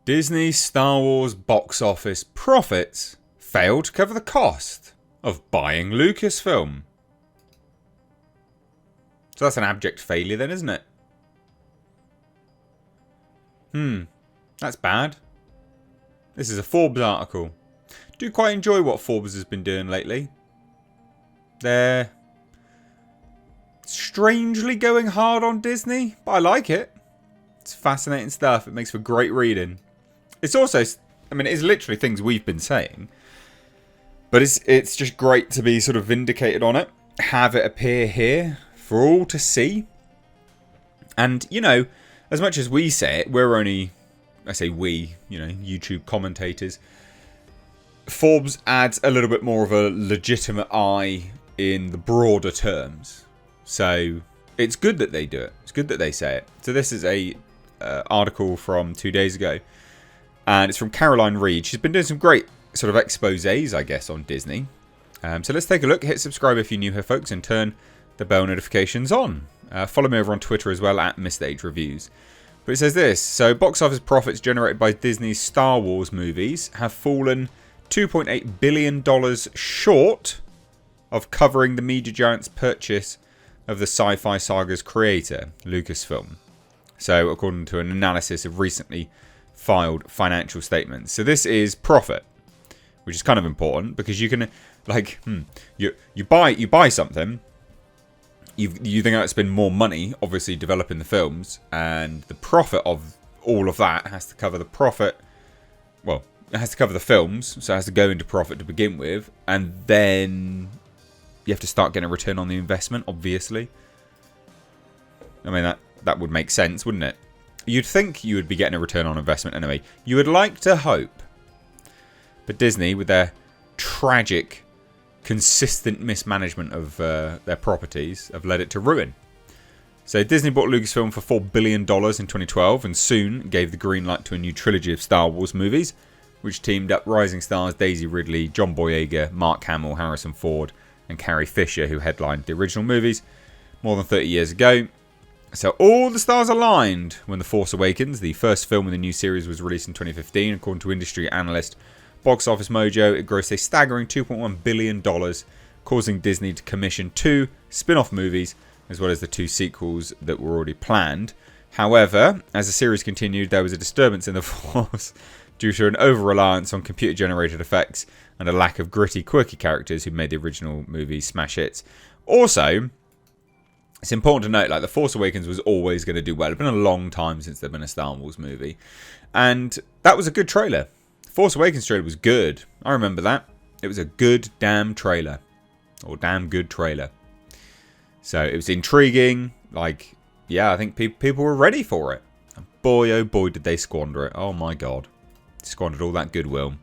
Disney's Star Wars box office profits failed to cover the cost of buying Lucasfilm. So that's an abject failure then, isn't it? That's bad. This is a Forbes article. Do quite enjoy what Forbes has been doing lately. They're strangely going hard on Disney, but I like it. It's fascinating stuff. It makes for great reading. It's also, I mean, it's literally things we've been saying, but it's just great to be sort of vindicated on it. Have it appear here for all to see. And, you know, as much as we say it, we're only, I say we, you know, YouTube commentators. Forbes adds a little bit more of a legitimate eye in the broader terms. So it's good that they do it. It's good that they say it. So this is a article from 2 days ago. And it's from Caroline Reed. She's been doing some great sort of exposés, I guess, on Disney. So let's take a look. Hit subscribe if you're new here, folks, and turn the bell notifications on. Follow me over on Twitter as well, at Misleading Reviews. But it says this. So box office profits generated by Disney's Star Wars movies have fallen $2.8 billion short of covering the media giant's purchase of the sci-fi saga's creator, Lucasfilm. So according to an analysis of recently filed financial statements. So this is profit, which is kind of important because you can, like, you buy something, you think how to spend more money, obviously developing the films, and the profit of all of that has to cover the profit. Well, it has to cover the films, so it has to go into profit to begin with, and then you have to start getting a return on the investment, obviously. I mean, that would make sense, wouldn't it? You'd think you would be getting a return on investment anyway. You would like to hope. But Disney, with their tragic, consistent mismanagement of their properties, have led it to ruin. So Disney bought Lucasfilm for $4 billion in 2012 and soon gave the green light to a new trilogy of Star Wars movies, which teamed up rising stars Daisy Ridley, John Boyega, Mark Hamill, Harrison Ford, and Carrie Fisher, who headlined the original movies more than 30 years ago. So all the stars aligned when The Force Awakens, the first film in the new series, was released in 2015. According to industry analyst Box Office Mojo, it grossed a staggering $2.1 billion, causing Disney to commission 2 spin-off movies, as well as the 2 sequels that were already planned. However, as the series continued, there was a disturbance in the Force due to an over-reliance on computer-generated effects and a lack of gritty, quirky characters who made the original movies smash hits. Also, it's important to note, like, The Force Awakens was always going to do well. It's been a long time since there's been a Star Wars movie. And that was a good trailer. The Force Awakens trailer was good. I remember that. It was a good damn trailer. Or damn good trailer. So it was intriguing. Like, yeah, I think people were ready for it. And boy, oh boy, did they squander it. Oh my god. Squandered all that goodwill.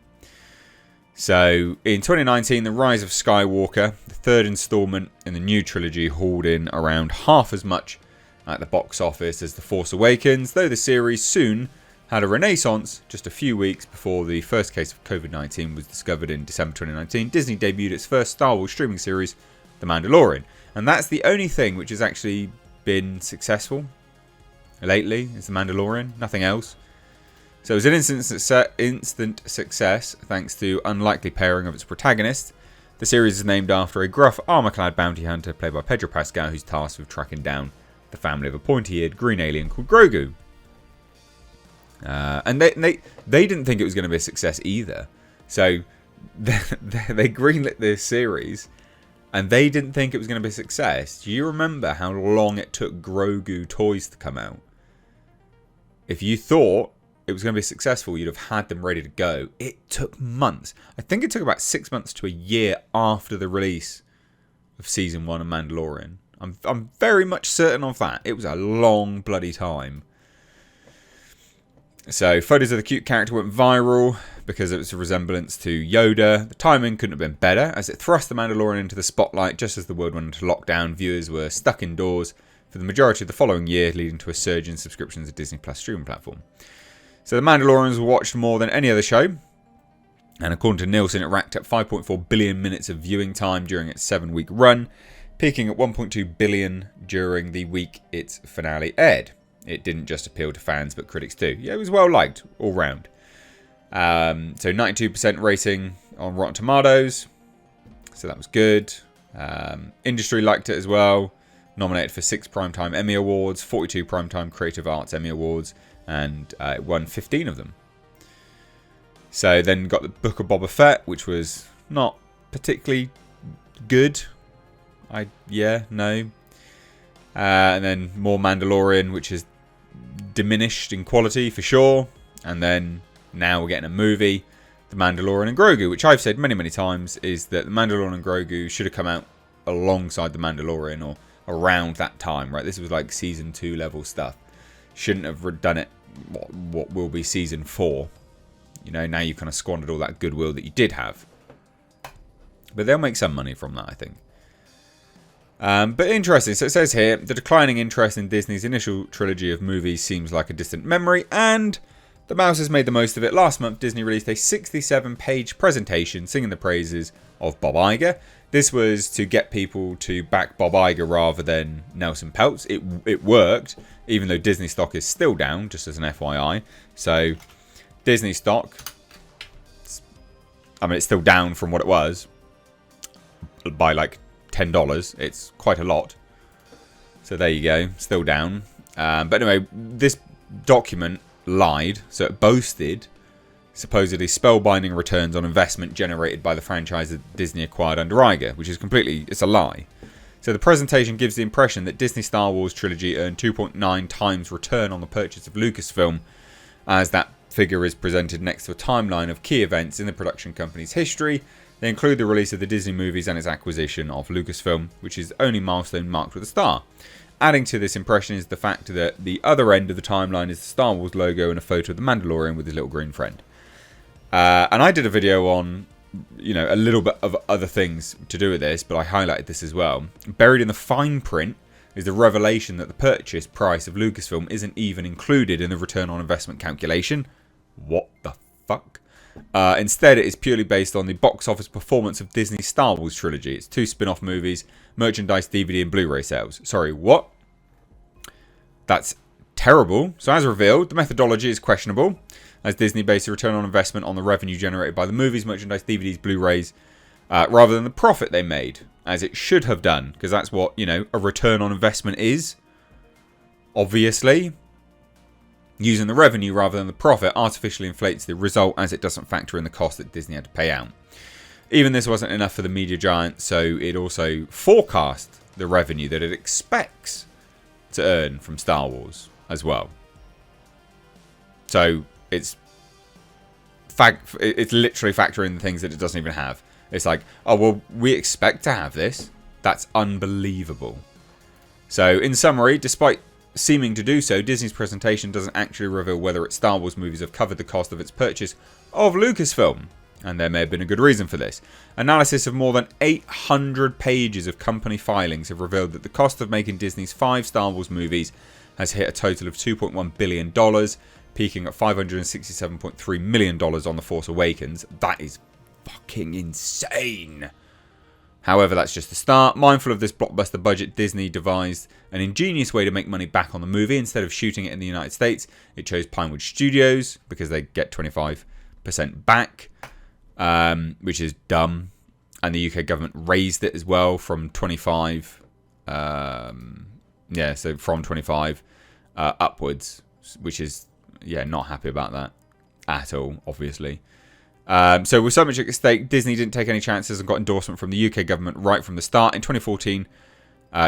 So, in 2019, The Rise of Skywalker, the third installment in the new trilogy, hauled in around half as much at the box office as The Force Awakens, though the series soon had a renaissance just a few weeks before the first case of COVID-19 was discovered in December 2019. Disney debuted its first Star Wars streaming series, The Mandalorian. And that's the only thing which has actually been successful lately, is The Mandalorian, nothing else. So it was an instant success thanks to unlikely pairing of its protagonists. The series is named after a gruff, armor-clad bounty hunter played by Pedro Pascal, who's tasked with tracking down the family of a pointy-eared green alien called Grogu. And they didn't think it was going to be a success either. So they greenlit this series, and they didn't think it was going to be a success. Do you remember how long it took Grogu toys to come out? If you thought it was going to be successful, you'd have had them ready to go. It took months. I think it took about 6 months to a year after the release of Season 1 of Mandalorian. I'm very much certain of that. It was a long bloody time. So, photos of the cute character went viral because of its resemblance to Yoda. The timing couldn't have been better, as it thrust the Mandalorian into the spotlight just as the world went into lockdown. Viewers were stuck indoors for the majority of the following year, leading to a surge in subscriptions to Disney Plus streaming platform. So The Mandalorians were watched more than any other show, and according to Nielsen, it racked up 5.4 billion minutes of viewing time during its 7-week run, peaking at 1.2 billion during the week its finale aired. It didn't just appeal to fans, but critics too. Yeah, it was well liked all round. So 92% rating on Rotten Tomatoes. So that was good. Industry liked it as well. Nominated for 6 Primetime Emmy Awards, 42 Primetime Creative Arts Emmy Awards, and it won 15 of them. So then got the Book of Boba Fett, which was not particularly good. No. And then more Mandalorian, which is diminished in quality for sure. And then now we're getting a movie, The Mandalorian and Grogu, which I've said many, many times is that The Mandalorian and Grogu should have come out alongside The Mandalorian or around that time, right? This was like season 2 level stuff. Shouldn't have done it what will be season 4. You know, now you've kind of squandered all that goodwill that you did have. But they'll make some money from that, I think. But interesting. So it says here, the declining interest in Disney's initial trilogy of movies seems like a distant memory, and the mouse has made the most of it. Last month, Disney released a 67-page presentation singing the praises of Bob Iger. This was to get people to back Bob Iger rather than Nelson Peltz. It worked, even though Disney stock is still down, just as an FYI. So Disney stock, I mean, it's still down from what it was by like $10. It's quite a lot. So there you go, still down. But anyway, this document lied. So it boasted supposedly spellbinding returns on investment generated by the franchise that Disney acquired under Iger, which is it's a lie. So the presentation gives the impression that Disney Star Wars trilogy earned 2.9 times return on the purchase of Lucasfilm, as that figure is presented next to a timeline of key events in the production company's history. They include the release of the Disney movies and its acquisition of Lucasfilm, which is the only milestone marked with a star. Adding to this impression is the fact that the other end of the timeline is the Star Wars logo and a photo of the Mandalorian with his little green friend. And I did a video on, a little bit of other things to do with this, but I highlighted this as well. Buried in the fine print is the revelation that the purchase price of Lucasfilm isn't even included in the return on investment calculation. What the fuck? Instead, it is purely based on the box office performance of Disney's Star Wars trilogy. It's 2 spin-off movies, merchandise, DVD and Blu-ray sales. Sorry, what? That's terrible. So as revealed, the methodology is questionable, as Disney based the return on investment on the revenue generated by the movies, merchandise, DVDs, Blu-rays, rather than the profit they made, as it should have done, because that's what, a return on investment is. Obviously, using the revenue rather than the profit artificially inflates the result, as it doesn't factor in the cost that Disney had to pay out. Even this wasn't enough for the media giant, so it also forecast the revenue that it expects to earn from Star Wars as well. So it's literally factoring the things that it doesn't even have. It's like, oh, well, we expect to have this. That's unbelievable. So in summary, despite seeming to do so, Disney's presentation doesn't actually reveal whether its Star Wars movies have covered the cost of its purchase of Lucasfilm, and there may have been a good reason for this. Analysis of more than 800 pages of company filings have revealed that the cost of making Disney's 5 Star Wars movies has hit a total of $2.1 billion, peaking at $567.3 million on The Force Awakens. That is fucking insane. However, that's just the start. Mindful of this blockbuster budget, Disney devised an ingenious way to make money back on the movie. Instead of shooting it in the United States, it chose Pinewood Studios because they get 25% back, which is dumb. And the UK government raised it as well from 25, so from 25 upwards, which is, not happy about that at all, obviously. So with so much at stake, Disney didn't take any chances and got endorsement from the UK government right from the start. In 2014,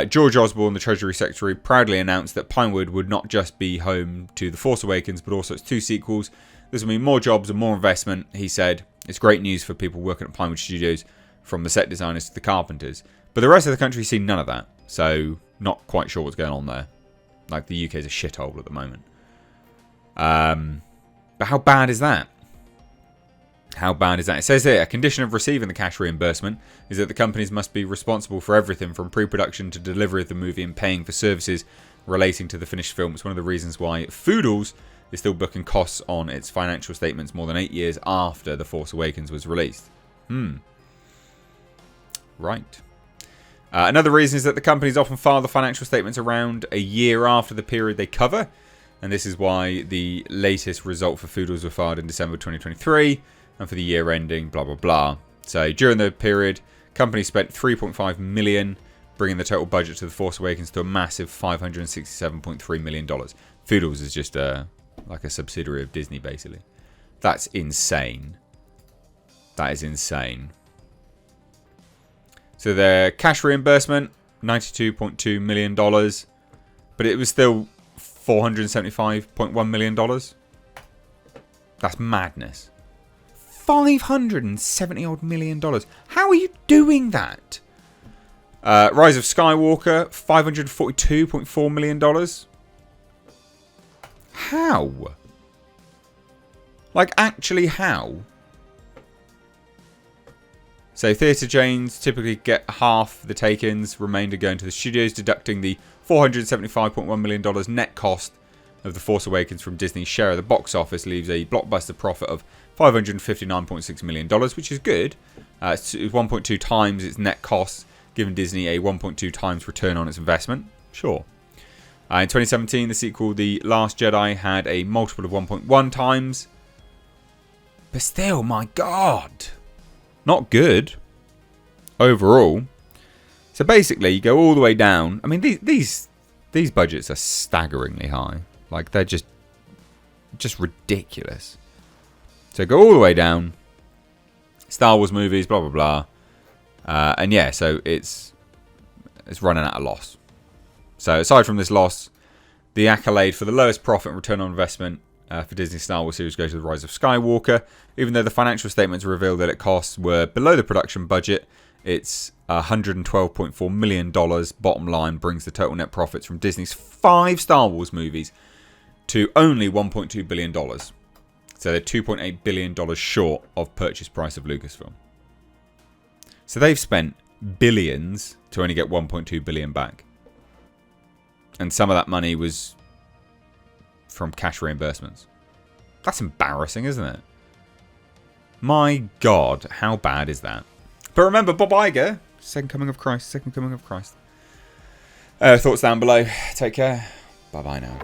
George Osborne, the Treasury Secretary, proudly announced that Pinewood would not just be home to The Force Awakens, but also its 2 sequels. This will mean more jobs and more investment, he said. It's great news for people working at Pinewood Studios, from the set designers to the carpenters. But the rest of the country's seen none of that, so not quite sure what's going on there. Like, the UK's a shithole at the moment. But how bad is that? How bad is that? It says here, a condition of receiving the cash reimbursement is that the companies must be responsible for everything from pre-production to delivery of the movie and paying for services relating to the finished film. It's one of the reasons why Foodles is still booking costs on its financial statements more than 8 years after The Force Awakens was released. Right. Another reason is that the companies often file the financial statements around a year after the period they cover. And this is why the latest result for Foodles were filed in December 2023, and for the year ending, blah, blah, blah. So during the period, company spent $3.5 million, bringing the total budget to The Force Awakens to a massive $567.3 million. Foodles is just like a subsidiary of Disney, basically. That's insane. That is insane. So their cash reimbursement, $92.2 million. But it was still $475.1 million. That's madness. $570 million. How are you doing that? Rise of Skywalker, $542.4 million. How? Like, actually how? So theatre chains typically get half the take-ins, remainder going to the studios, deducting the $475.1 million net cost of The Force Awakens from Disney's share of the box office, leaves a blockbuster profit of $559.6 million, which is good. It's 1.2 times its net costs, giving Disney a 1.2 times return on its investment. Sure. In 2017, the sequel, The Last Jedi, had a multiple of 1.1 times. But still, my God. Not good. Overall. So basically, you go all the way down. I mean, these budgets are staggeringly high. Like, they're just ridiculous. So go all the way down. Star Wars movies, blah, blah, blah. And yeah, so it's running at a loss. So aside from this loss, the accolade for the lowest profit and return on investment for Disney's Star Wars series goes to The Rise of Skywalker. Even though the financial statements reveal that its costs were below the production budget, its $112.4 million bottom line brings the total net profits from Disney's 5 Star Wars movies to only $1.2 billion. So they're $2.8 billion short of purchase price of Lucasfilm. So they've spent billions to only get $1.2 billion back. And some of that money was from cash reimbursements. That's embarrassing, isn't it? My God, how bad is that? But remember, Bob Iger, second coming of Christ, second coming of Christ. Thoughts down below. Take care. Bye-bye now.